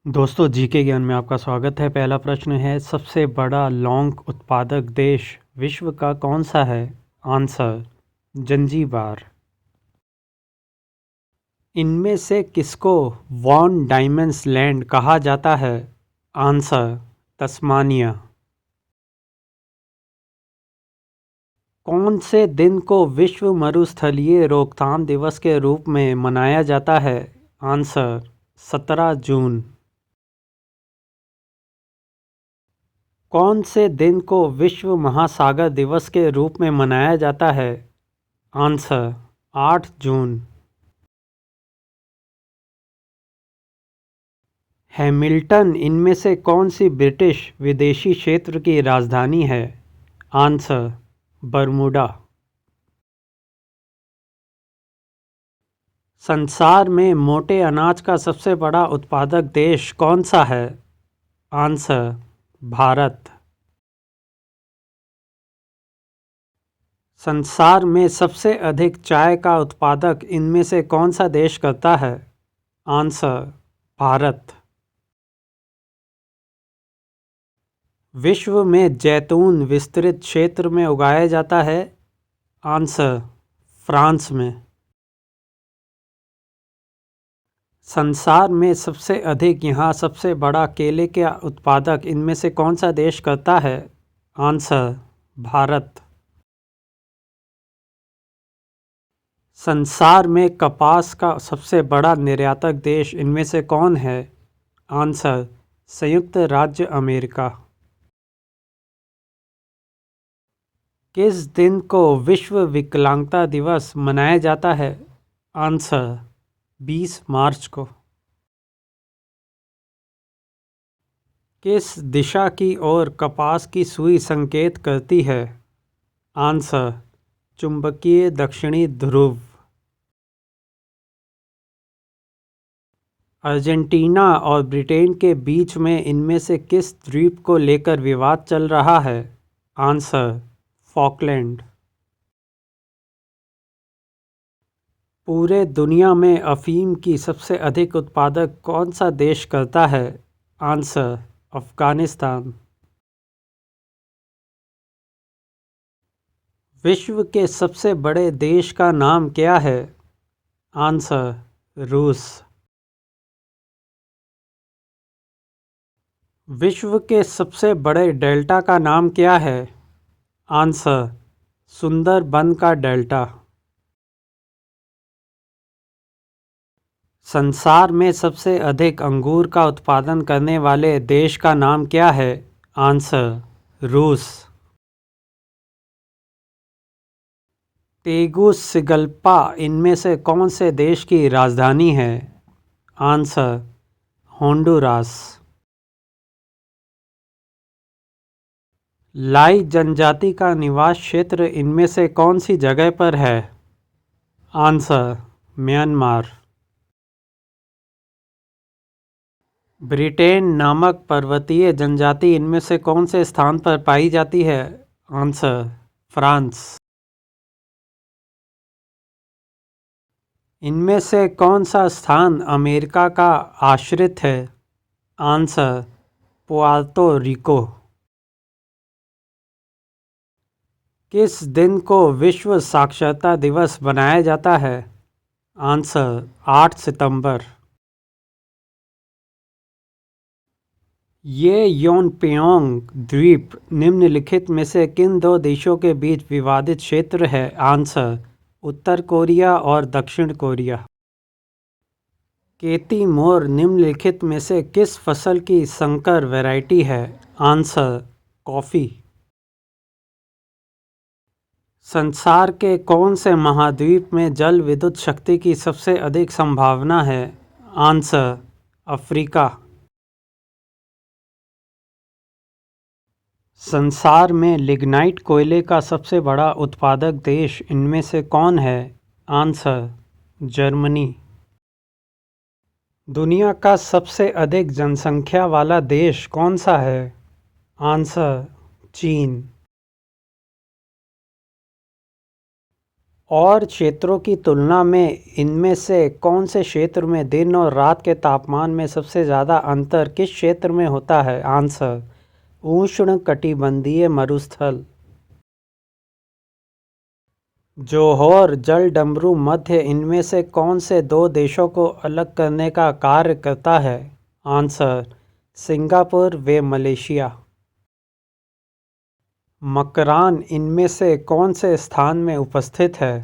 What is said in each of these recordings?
दोस्तों जीके ज्ञान में आपका स्वागत है। पहला प्रश्न है, सबसे बड़ा लौंग उत्पादक देश विश्व का कौन सा है? Answer, Zanzibar. इनमें से किसको वॉन डायमंड्स लैंड कहा जाता है? Answer, Tasmania. कौन से दिन को विश्व मरुस्थलीय रोकथाम दिवस के रूप में मनाया जाता है? आंसर, 17 जून। कौन से दिन को विश्व महासागर दिवस के रूप में मनाया जाता है? आंसर, 8 जून। हैमिल्टन इनमें से कौन सी ब्रिटिश विदेशी क्षेत्र की राजधानी है? Answer, Bermuda. संसार में मोटे अनाज का सबसे बड़ा उत्पादक देश कौन सा है? आंसर, भारत। संसार में सबसे अधिक चाय का उत्पादक इनमें से कौन सा देश करता है? आंसर, भारत। विश्व में जैतून विस्तृत क्षेत्र में उगाया जाता है? आंसर, फ्रांस में। संसार में सबसे अधिक यहाँ सबसे बड़ा केले का उत्पादक इनमें से कौन सा देश करता है? आंसर, भारत। संसार में कपास का सबसे बड़ा निर्यातक देश इनमें से कौन है? आंसर, संयुक्त राज्य अमेरिका। किस दिन को विश्व विकलांगता दिवस मनाया जाता है? आंसर, 20 मार्च को। किस दिशा की ओर कपास की सुई संकेत करती है? आंसर, चुंबकीय दक्षिणी ध्रुव। अर्जेंटीना और ब्रिटेन के बीच में इनमें से किस द्वीप को लेकर विवाद चल रहा है? Answer, Falkland. पूरे दुनिया में अफीम की सबसे अधिक उत्पादक कौन सा देश करता है? आंसर, अफ़गानिस्तान। विश्व के सबसे बड़े देश का नाम क्या है? आंसर, रूस। विश्व के सबसे बड़े डेल्टा का नाम क्या है? आंसर, सुंदरबन का डेल्टा। संसार में सबसे अधिक अंगूर का उत्पादन करने वाले देश का नाम क्या है? आंसर, रूस। तेगुसिगल्पा इनमें से कौन से देश की राजधानी है? Answer, Honduras. लाई जनजाति का निवास क्षेत्र इनमें से कौन सी जगह पर है? Answer, Myanmar. ब्रिटेन नामक पर्वतीय जनजाति इनमें से कौन से स्थान पर पाई जाती है? Answer, France. इनमें से कौन सा स्थान अमेरिका का आश्रित है? आंसर, पुआर्तो रिको। किस दिन को विश्व साक्षरता दिवस मनाया जाता है? आंसर, 8 सितंबर। ये योनप्योंग द्वीप निम्नलिखित में से किन दो देशों के बीच विवादित क्षेत्र है? आंसर, उत्तर कोरिया और दक्षिण कोरिया। केती मोर निम्नलिखित में से किस फसल की संकर वैरायटी है? Answer, coffee. संसार के कौन से महाद्वीप में जल विद्युत शक्ति की सबसे अधिक संभावना है? Answer, Africa. संसार में लिग्नाइट कोयले का सबसे बड़ा उत्पादक देश इनमें से कौन है? Answer, Germany. दुनिया का सबसे अधिक जनसंख्या वाला देश कौन सा है? आंसर, चीन। और क्षेत्रों की तुलना में इनमें से कौन से क्षेत्र में दिन और रात के तापमान में सबसे ज़्यादा अंतर किस क्षेत्र में होता है? आंसर, उष्णकटिबंधीय मरुस्थल। जोहोर जलडमरू मध्य इनमें से कौन से दो देशों को अलग करने का कार्य करता है? आंसर, सिंगापुर व मलेशिया। मकरान इनमें से कौन से स्थान में उपस्थित है?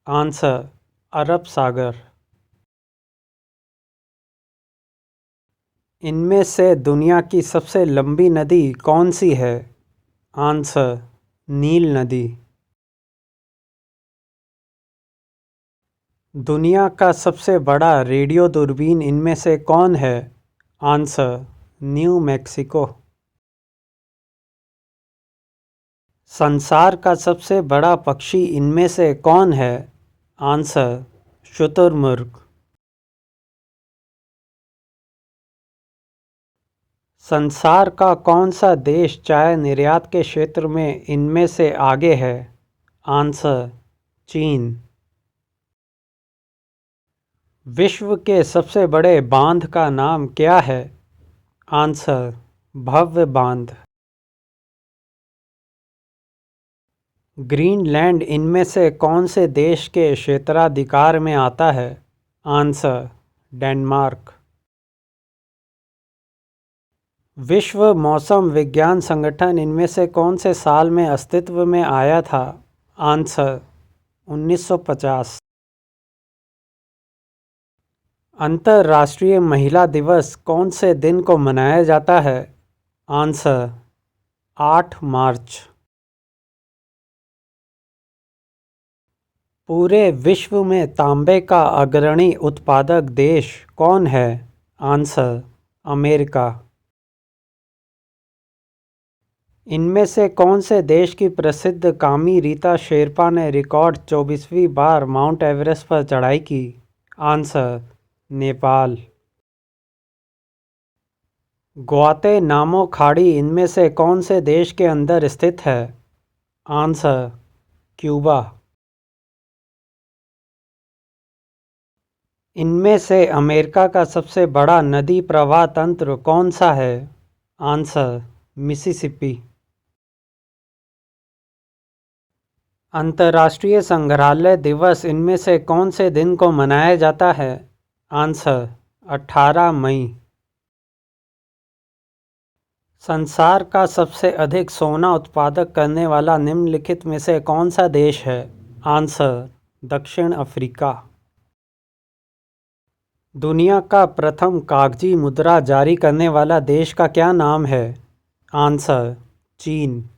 आंसर, अरब सागर। इनमें से दुनिया की सबसे लंबी नदी कौन सी है? आंसर, नील नदी। दुनिया का सबसे बड़ा रेडियो दूरबीन इनमें से कौन है? Answer, new Mexico. संसार का सबसे बड़ा पक्षी इनमें से कौन है? आंसर, शुतुरमुर्ग। संसार का कौन सा देश चाय निर्यात के क्षेत्र में इनमें से आगे है? आंसर, चीन। विश्व के सबसे बड़े बांध का नाम क्या है? आंसर, भव्य बांध। ग्रीनलैंड इनमें से कौन से देश के क्षेत्राधिकार में आता है? Answer, Denmark. विश्व मौसम विज्ञान संगठन इनमें से कौन से साल में अस्तित्व में आया था? आंसर, 1950। अंतर्राष्ट्रीय महिला दिवस कौन से दिन को मनाया जाता है? आंसर, 8 मार्च। पूरे विश्व में तांबे का अग्रणी उत्पादक देश कौन है? Answer, America. इनमें से कौन से देश की प्रसिद्ध कामी रीता शेरपा ने रिकॉर्ड 24वीं बार माउंट एवरेस्ट पर चढ़ाई की? आंसर, नेपाल। ग्वातेनामो खाड़ी इनमें से कौन से देश के अंदर स्थित है? Answer, Cuba. इनमें से अमेरिका का सबसे बड़ा नदी प्रवाह तंत्र कौन सा है? Answer, Mississippi. अंतर्राष्ट्रीय संग्रहालय दिवस इनमें से कौन से दिन को मनाया जाता है? आंसर, 18 मई। संसार का सबसे अधिक सोना उत्पादक करने वाला निम्नलिखित में से कौन सा देश है? आंसर, दक्षिण अफ्रीका। दुनिया का प्रथम कागजी मुद्रा जारी करने वाला देश का क्या नाम है? आंसर, चीन।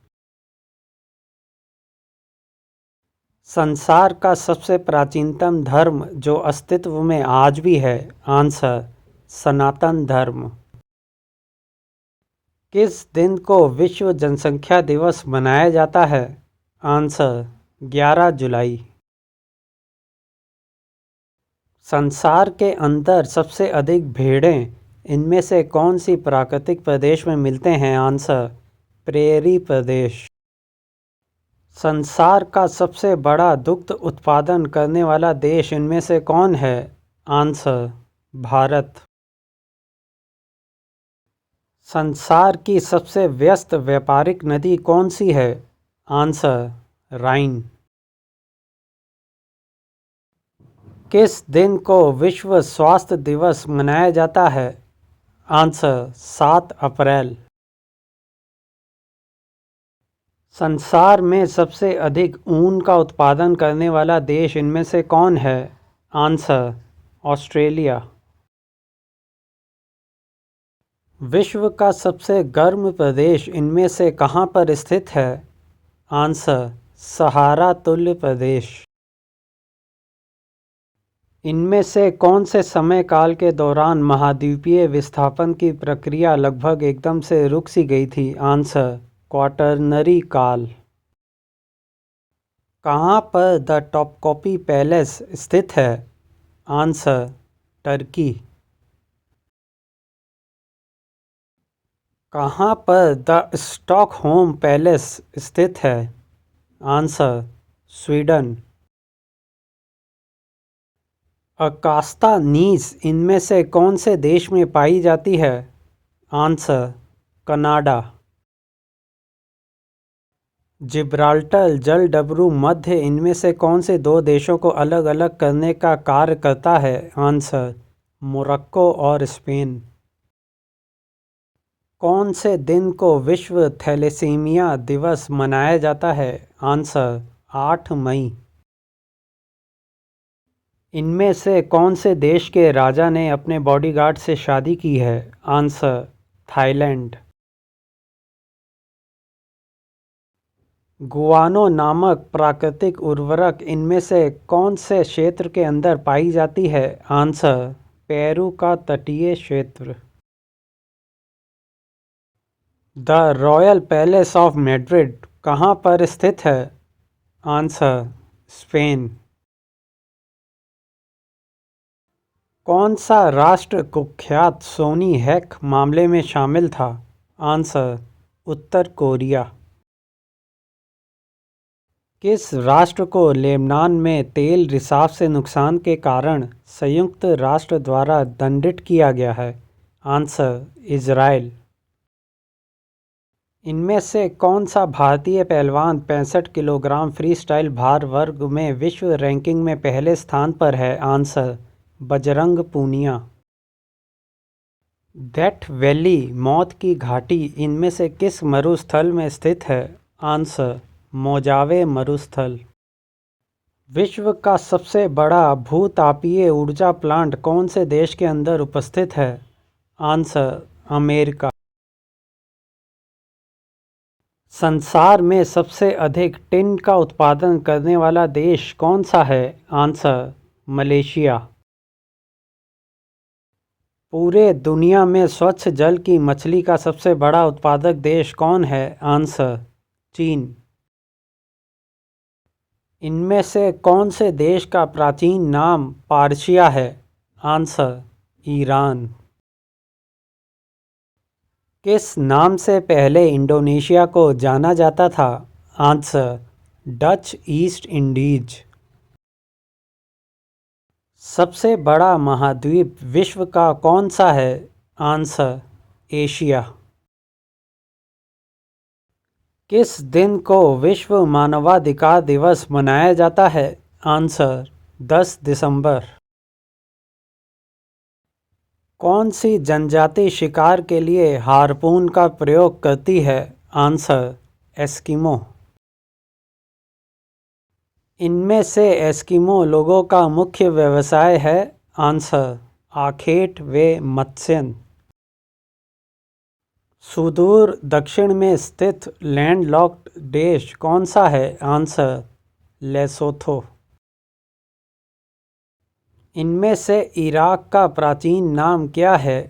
संसार का सबसे प्राचीनतम धर्म जो अस्तित्व में आज भी है? आंसर, सनातन धर्म। किस दिन को विश्व जनसंख्या दिवस मनाया जाता है? आंसर, 11 जुलाई। संसार के अंदर सबसे अधिक भेड़ें इनमें से कौन सी प्राकृतिक प्रदेश में मिलते हैं? आंसर, प्रेरी प्रदेश। संसार का सबसे बड़ा दुग्ध उत्पादन करने वाला देश इनमें से कौन है? आंसर, भारत। संसार की सबसे व्यस्त व्यापारिक नदी कौन सी है? आंसर, राइन। किस दिन को विश्व स्वास्थ्य दिवस मनाया जाता है? आंसर, 7 अप्रैल। संसार में सबसे अधिक ऊन का उत्पादन करने वाला देश इनमें से कौन है? Answer, Australia. विश्व का सबसे गर्म प्रदेश इनमें से कहाँ पर स्थित है? आंसर, सहारा तुल्य प्रदेश। इनमें से कौन से समय काल के दौरान महाद्वीपीय विस्थापन की प्रक्रिया लगभग एकदम से रुक सी गई थी? आंसर, क्वाटरनरी काल। कहाँ पर द टॉपकापी पैलेस स्थित है? Answer, Turkey. कहाँ पर द स्टॉकहोम पैलेस स्थित है? Answer, Sweden. अकास्तानीज इनमें से कौन से देश में पाई जाती है? Answer: Canada. जिब्राल्टर जलडमरू मध्य इनमें से कौन से दो देशों को अलग अलग करने का कार्य करता है? आंसर: मोरक्को और स्पेन। कौन से दिन को विश्व थैलेसीमिया दिवस मनाया जाता है? आंसर: 8 मई। इनमें से कौन से देश के राजा ने अपने बॉडीगार्ड से शादी की है? Answer: Thailand. गुआनो नामक प्राकृतिक उर्वरक इनमें से कौन से क्षेत्र के अंदर पाई जाती है? आंसर: पेरू का तटीय क्षेत्र। The royal palace of Madrid कहाँ पर स्थित है? Answer: Spain. कौन सा राष्ट्र कुख्यात सोनी हैक मामले में शामिल था? आंसर: उत्तर कोरिया। किस राष्ट्र को लेबनान में तेल रिसाव से नुकसान के कारण संयुक्त राष्ट्र द्वारा दंडित किया गया है? Answer: Israel. इनमें से कौन सा भारतीय पहलवान 65 किलोग्राम फ्री स्टाइल भार वर्ग में विश्व रैंकिंग में पहले स्थान पर है? Answer: Bajrang Punia. Death valley मौत की घाटी इनमें से किस मरुस्थल में स्थित है? आंसर: मोजावे मरुस्थल। विश्व का सबसे बड़ा भूतापीय ऊर्जा प्लांट कौन से देश के अंदर उपस्थित है? Answer: America. संसार में सबसे अधिक टिन का उत्पादन करने वाला देश कौन सा है? Answer: Malaysia. पूरे दुनिया में स्वच्छ जल की मछली का सबसे बड़ा उत्पादक देश कौन है? आंसर: चीन। इनमें से कौन से देश का प्राचीन नाम पारसिया है? Answer: Iran. किस नाम से पहले इंडोनेशिया को जाना जाता था? Answer: Dutch east Indies. सबसे बड़ा महाद्वीप विश्व का कौन सा है? Answer: Asia. किस दिन को विश्व मानवाधिकार दिवस मनाया जाता है? आंसर: 10 दिसंबर। कौन सी जनजाति शिकार के लिए हार्पून का प्रयोग करती है? Answer: Eskimo. इनमें से एस्किमो लोगों का मुख्य व्यवसाय है? आंसर: आखेट व मत्स्य। सुदूर दक्षिण में स्थित लैंडलॉक्ड देश कौन सा है? Answer: Lesotho. इनमें से इराक का प्राचीन नाम क्या है?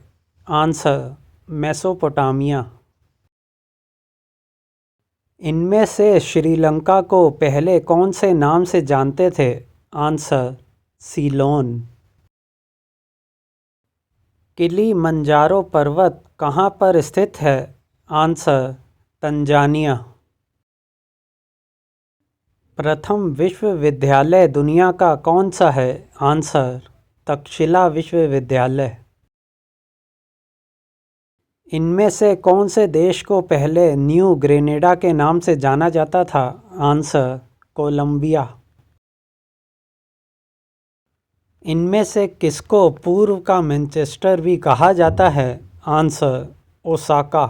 Answer: Mesopotamia. इनमें से श्रीलंका को पहले कौन से नाम से जानते थे? Answer: Ceylon. किलिमंजारो पर्वत कहाँ पर स्थित है? Answer: Tanzania. प्रथम विश्वविद्यालय दुनिया का कौन सा है? आंसर: तक्षशिला विश्वविद्यालय। इनमें से कौन से देश को पहले न्यू ग्रेनेडा के नाम से जाना जाता था? Answer: Colombia. इनमें से किसको पूर्व का मैनचेस्टर भी कहा जाता है? Answer: Osaka.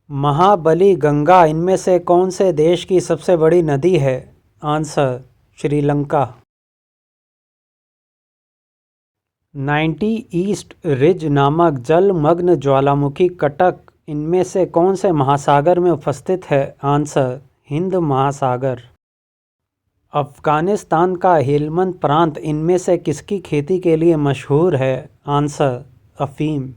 महाबली गंगा इनमें से कौन से देश की सबसे बड़ी नदी है? आंसर: श्रीलंका। 90 ईस्ट रिज नामक जलमग्न ज्वालामुखी कटक इनमें से कौन से महासागर में उपस्थित है? आंसर: हिंद महासागर। अफ़गानिस्तान का हेलमंद प्रांत इनमें से किसकी खेती के लिए मशहूर है? आंसर: अफ़ीम।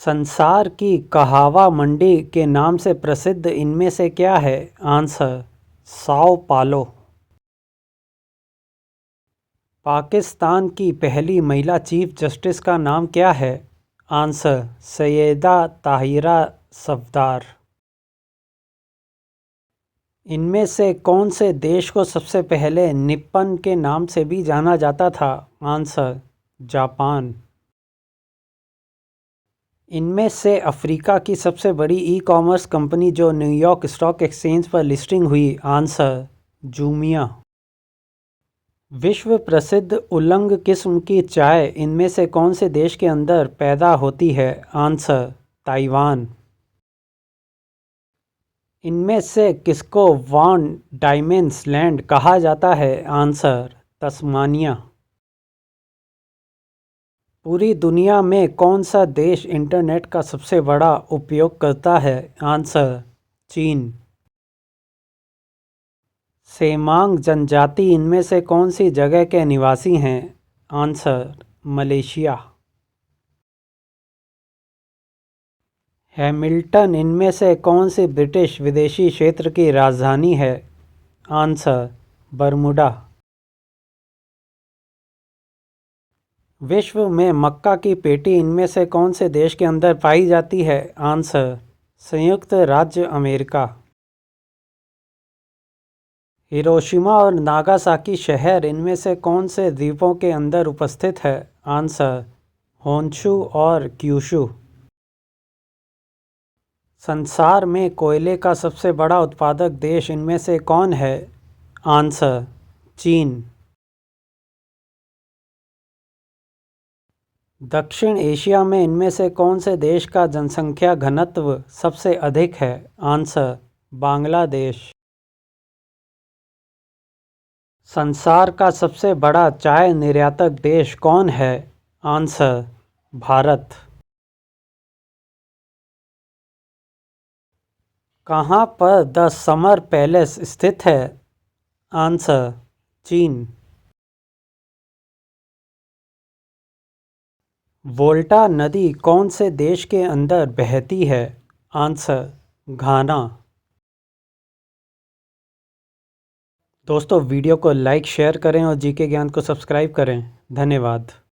संसार की कहावा मंडी के नाम से प्रसिद्ध इनमें से क्या है? आंसर: साओ पालो। पाकिस्तान की पहली महिला चीफ जस्टिस का नाम क्या है? आंसर: सैयदा ताहिरा सफदार। इनमें से कौन से देश को सबसे पहले निप्पन के नाम से भी जाना जाता था? Answer, Japan. इनमें से अफ्रीका की सबसे बड़ी ई कॉमर्स कंपनी जो न्यूयॉर्क स्टॉक एक्सचेंज पर लिस्टिंग हुई? आंसर, जूमिया। विश्व प्रसिद्ध उलंग किस्म की चाय इनमें से कौन से देश के अंदर पैदा होती है? Answer, Taiwan. इनमें से किसको वान डायमंड्स लैंड कहा जाता है? Answer, Tasmania. पूरी दुनिया में कौन सा देश इंटरनेट का सबसे बड़ा उपयोग करता है? आंसर, चीन। सेमांग जनजाति इनमें से कौन सी जगह के निवासी हैं? Answer, Malaysia. हैमिल्टन इनमें से कौन सी ब्रिटिश विदेशी क्षेत्र की राजधानी है? Answer, Bermuda. विश्व में मक्का की पेटी इनमें से कौन से देश के अंदर पाई जाती है? आंसर, संयुक्त राज्य अमेरिका। हिरोशिमा और नागासाकी शहर इनमें से कौन से द्वीपों के अंदर उपस्थित है? आंसर, होन्शु और क्यूशु। संसार में कोयले का सबसे बड़ा उत्पादक देश इनमें से कौन है? आंसर, चीन। दक्षिण एशिया में इनमें से कौन से देश का जनसंख्या घनत्व सबसे अधिक है? आंसर, बांग्लादेश। संसार का सबसे बड़ा चाय निर्यातक देश कौन है? आंसर, भारत। कहाँ पर द समर पैलेस स्थित है? आंसर, चीन। वोल्टा नदी कौन से देश के अंदर बहती है? आंसर, घाना। दोस्तों वीडियो को लाइक शेयर करें और जीके ज्ञान को सब्सक्राइब करें। धन्यवाद।